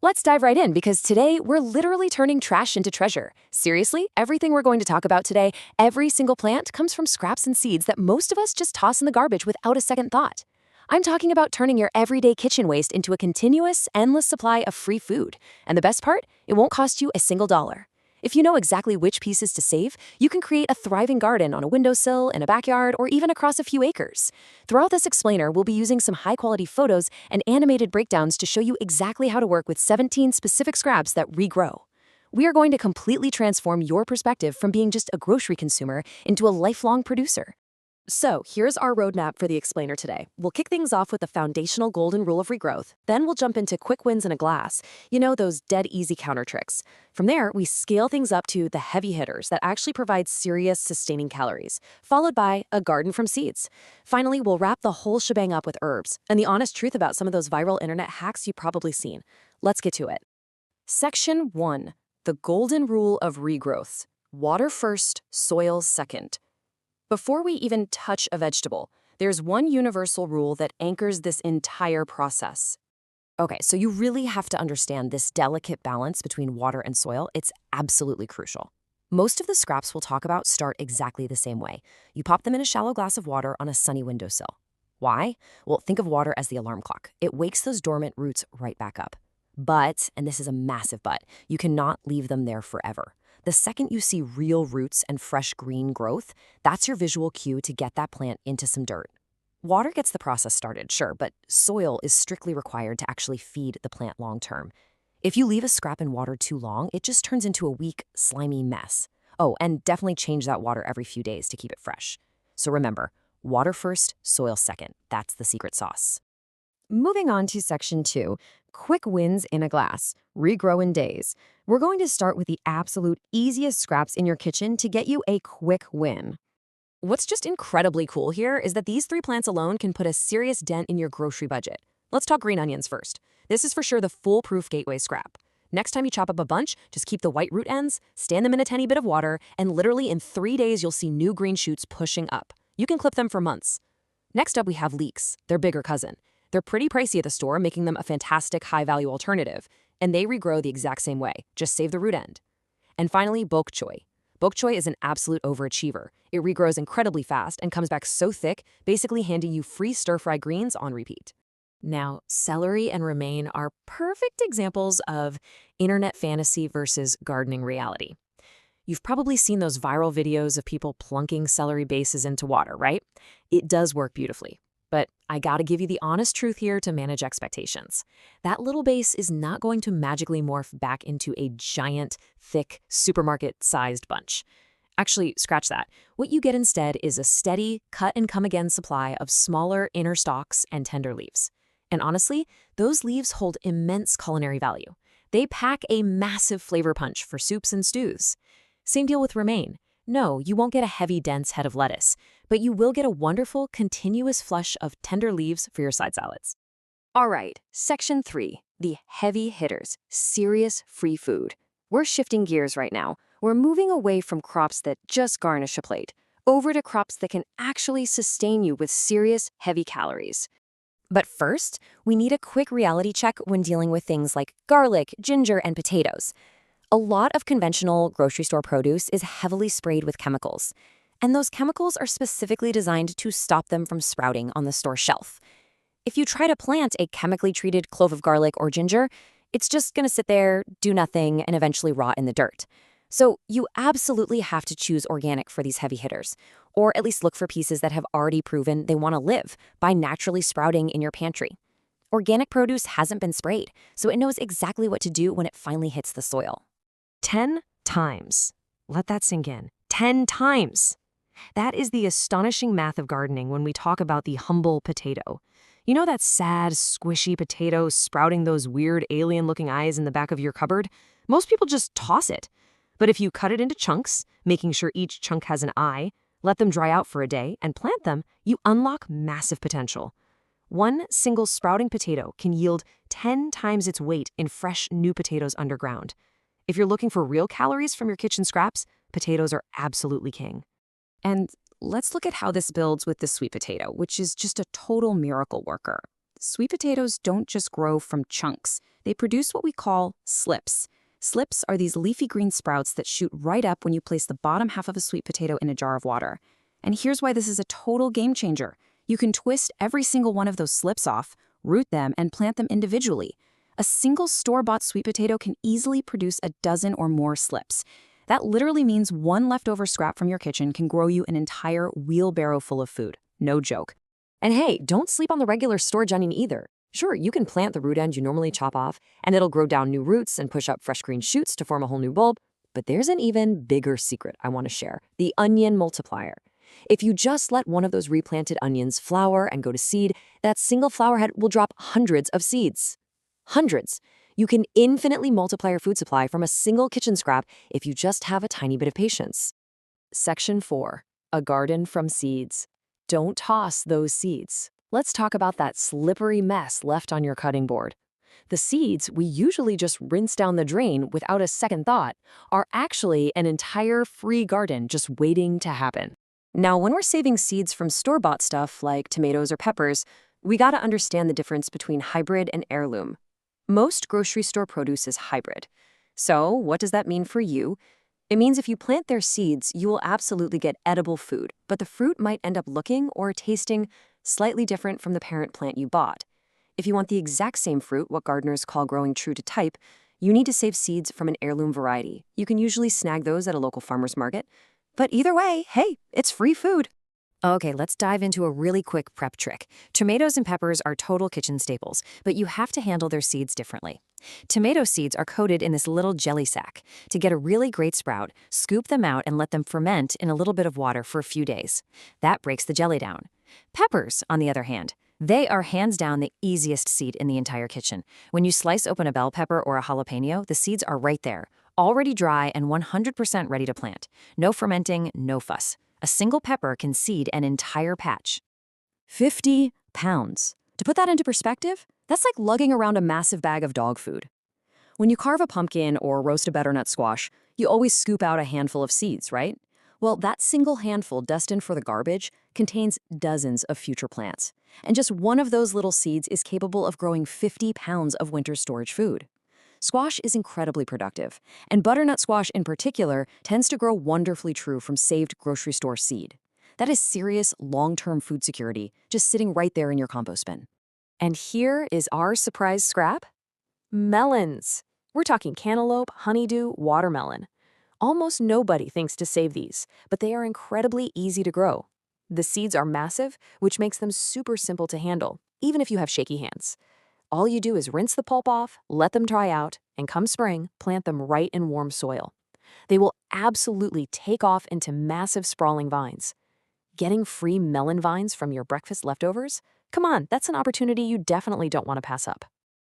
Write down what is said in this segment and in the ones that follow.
Let's dive right in because today we're literally turning trash into treasure. Seriously, everything we're going to talk about today, every single plant comes from scraps and seeds that most of us just toss in the garbage without a second thought. I'm talking about turning your everyday kitchen waste into a continuous, endless supply of free food. And the best part? It won't cost you a single dollar. If you know exactly which pieces to save, you can create a thriving garden on a windowsill, in a backyard, or even across a few acres. Throughout this explainer, we'll be using some high-quality photos and animated breakdowns to show you exactly how to work with 17 specific scraps that regrow. We are going to completely transform your perspective from being just a grocery consumer into a lifelong producer. So, here's our roadmap for the explainer today. We'll kick things off with the foundational golden rule of regrowth. Then we'll jump into quick wins in a glass. You know, those dead easy counter tricks. From there, we scale things up to the heavy hitters that actually provide serious sustaining calories, followed by a garden from seeds. Finally, we'll wrap the whole shebang up with herbs and the honest truth about some of those viral internet hacks you've probably seen. Let's get to it. Section 1. The golden rule of regrowth. Water first, soil second. Before we even touch a vegetable, there's one universal rule that anchors this entire process. Okay, so you really have to understand this delicate balance between water and soil. It's absolutely crucial. Most of the scraps we'll talk about start exactly the same way. You pop them in a shallow glass of water on a sunny windowsill. Why? Well, think of water as the alarm clock. It wakes those dormant roots right back up. But, and this is a massive but, you cannot leave them there forever. The second you see real roots and fresh green growth, that's your visual cue to get that plant into some dirt. Water gets the process started, sure, but soil is strictly required to actually feed the plant long term. If you leave a scrap in water too long, it just turns into a weak, slimy mess. Oh, and definitely change that water every few days to keep it fresh. So remember, water first, soil second. That's the secret sauce. Moving on to section 2, quick wins in a glass, regrow in days. We're going to start with the absolute easiest scraps in your kitchen to get you a quick win. What's just incredibly cool here is that these 3 plants alone can put a serious dent in your grocery budget. Let's talk green onions first. This is for sure the foolproof gateway scrap. Next time you chop up a bunch, just keep the white root ends, stand them in a tiny bit of water, and literally in 3 days you'll see new green shoots pushing up. You can clip them for months. Next up we have leeks, their bigger cousin. They're pretty pricey at the store, making them a fantastic high-value alternative, and they regrow the exact same way. Just save the root end. And finally, bok choy. Bok choy is an absolute overachiever. It regrows incredibly fast and comes back so thick, basically handing you free stir-fry greens on repeat. Now, celery and romaine are perfect examples of internet fantasy versus gardening reality. You've probably seen those viral videos of people plunking celery bases into water, right? It does work beautifully. But I gotta give you the honest truth here to manage expectations. That little base is not going to magically morph back into a giant, thick, supermarket-sized bunch. Actually, scratch that. What you get instead is a steady, cut-and-come-again supply of smaller inner stalks and tender leaves. And honestly, those leaves hold immense culinary value. They pack a massive flavor punch for soups and stews. Same deal with romaine. No, you won't get a heavy, dense head of lettuce, but you will get a wonderful, continuous flush of tender leaves for your side salads. All right, section 3, the heavy hitters, serious free food. We're shifting gears right now. We're moving away from crops that just garnish a plate, over to crops that can actually sustain you with serious, heavy calories. But first, we need a quick reality check when dealing with things like garlic, ginger, and potatoes. A lot of conventional grocery store produce is heavily sprayed with chemicals, and those chemicals are specifically designed to stop them from sprouting on the store shelf. If you try to plant a chemically treated clove of garlic or ginger, it's just going to sit there, do nothing, and eventually rot in the dirt. So you absolutely have to choose organic for these heavy hitters, or at least look for pieces that have already proven they want to live by naturally sprouting in your pantry. Organic produce hasn't been sprayed, so it knows exactly what to do when it finally hits the soil. 10 times. Let that sink in. 10 times. That is the astonishing math of gardening when we talk about the humble potato. You know that sad, squishy potato sprouting those weird alien-looking eyes in the back of your cupboard? Most people just toss it. But if you cut it into chunks, making sure each chunk has an eye, let them dry out for a day, and plant them, you unlock massive potential. One single sprouting potato can yield 10 times its weight in fresh new potatoes underground. If you're looking for real calories from your kitchen scraps, potatoes are absolutely king. And let's look at how this builds with the sweet potato, which is just a total miracle worker. Sweet potatoes don't just grow from chunks. They produce what we call slips. Slips are these leafy green sprouts that shoot right up when you place the bottom half of a sweet potato in a jar of water. And here's why this is a total game changer. You can twist every single one of those slips off, root them, and plant them individually. A single store-bought sweet potato can easily produce a dozen or more slips. That literally means one leftover scrap from your kitchen can grow you an entire wheelbarrow full of food. No joke. And hey, don't sleep on the regular storage onion either. Sure, you can plant the root end you normally chop off, and it'll grow down new roots and push up fresh green shoots to form a whole new bulb. But there's an even bigger secret I want to share, the onion multiplier. If you just let one of those replanted onions flower and go to seed, that single flower head will drop hundreds of seeds. Hundreds. You can infinitely multiply your food supply from a single kitchen scrap if you just have a tiny bit of patience. Section 4. A garden from seeds. Don't toss those seeds. Let's talk about that slippery mess left on your cutting board. The seeds we usually just rinse down the drain without a second thought are actually an entire free garden just waiting to happen. Now, when we're saving seeds from store-bought stuff like tomatoes or peppers, we gotta understand the difference between hybrid and heirloom. Most grocery store produce is hybrid. So, what does that mean for you? It means if you plant their seeds, you will absolutely get edible food, but the fruit might end up looking or tasting slightly different from the parent plant you bought. If you want the exact same fruit, what gardeners call growing true to type, you need to save seeds from an heirloom variety. You can usually snag those at a local farmer's market. But either way, hey, it's free food. Okay, let's dive into a really quick prep trick. Tomatoes and peppers are total kitchen staples, but you have to handle their seeds differently. Tomato seeds are coated in this little jelly sack. To get a really great sprout, scoop them out and let them ferment in a little bit of water for a few days. That breaks the jelly down. Peppers, on the other hand, they are hands down the easiest seed in the entire kitchen. When you slice open a bell pepper or a jalapeno, the seeds are right there, already dry and 100% ready to plant. No fermenting, no fuss. A single pepper can seed an entire patch. 50 pounds. To put that into perspective, that's like lugging around a massive bag of dog food. When you carve a pumpkin or roast a butternut squash, you always scoop out a handful of seeds, right? Well, that single handful destined for the garbage contains dozens of future plants. And just one of those little seeds is capable of growing 50 pounds of winter storage food. Squash is incredibly productive, and butternut squash in particular tends to grow wonderfully true from saved grocery store seed. That is serious long-term food security just sitting right there in your compost bin. And here is our surprise scrap. Melons. We're talking cantaloupe, honeydew, watermelon. Almost nobody thinks to save these, but they are incredibly easy to grow. The seeds are massive, which makes them super simple to handle, even if you have shaky hands. All you do is rinse the pulp off, let them dry out, and come spring, plant them right in warm soil. They will absolutely take off into massive sprawling vines. Getting free melon vines from your breakfast leftovers? Come on, that's an opportunity you definitely don't want to pass up.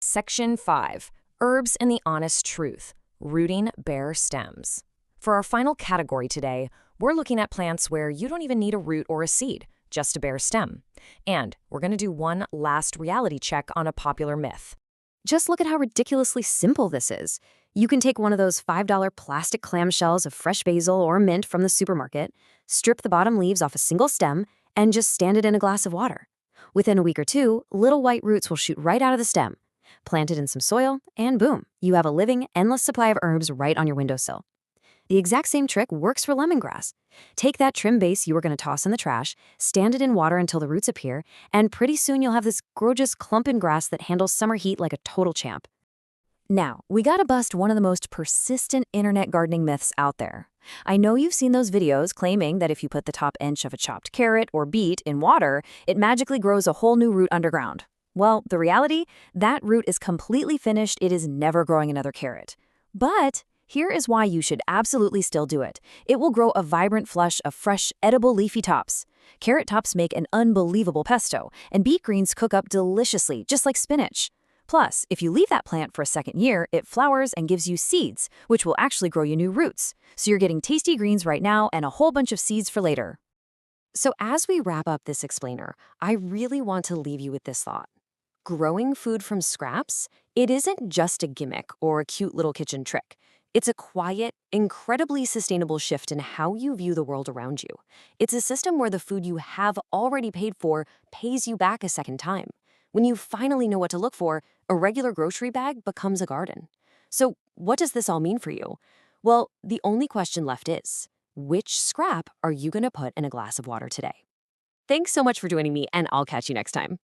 Section 5. Herbs and the honest truth. Rooting bare stems. For our final category today, we're looking at plants where you don't even need a root or a seed, just a bare stem. And we're going to do one last reality check on a popular myth. Just look at how ridiculously simple this is. You can take one of those $5 plastic clamshells of fresh basil or mint from the supermarket, strip the bottom leaves off a single stem, and just stand it in a glass of water. Within a week or two, little white roots will shoot right out of the stem. Plant it in some soil, and boom, you have a living, endless supply of herbs right on your windowsill. The exact same trick works for lemongrass. Take that trim base you were going to toss in the trash, stand it in water until the roots appear, and pretty soon you'll have this gorgeous clump in grass that handles summer heat like a total champ. Now, we gotta bust one of the most persistent internet gardening myths out there. I know you've seen those videos claiming that if you put the top inch of a chopped carrot or beet in water, it magically grows a whole new root underground. Well, the reality, that root is completely finished, it is never growing another carrot. But here is why you should absolutely still do it. It will grow a vibrant flush of fresh, edible leafy tops. Carrot tops make an unbelievable pesto, and beet greens cook up deliciously, just like spinach. Plus, if you leave that plant for a second year, it flowers and gives you seeds, which will actually grow you new roots. So you're getting tasty greens right now and a whole bunch of seeds for later. So as we wrap up this explainer, I really want to leave you with this thought. Growing food from scraps, it isn't just a gimmick or a cute little kitchen trick. It's a quiet, incredibly sustainable shift in how you view the world around you. It's a system where the food you have already paid for pays you back a second time. When you finally know what to look for, a regular grocery bag becomes a garden. So, what does this all mean for you? Well, the only question left is, which scrap are you going to put in a glass of water today? Thanks so much for joining me, and I'll catch you next time.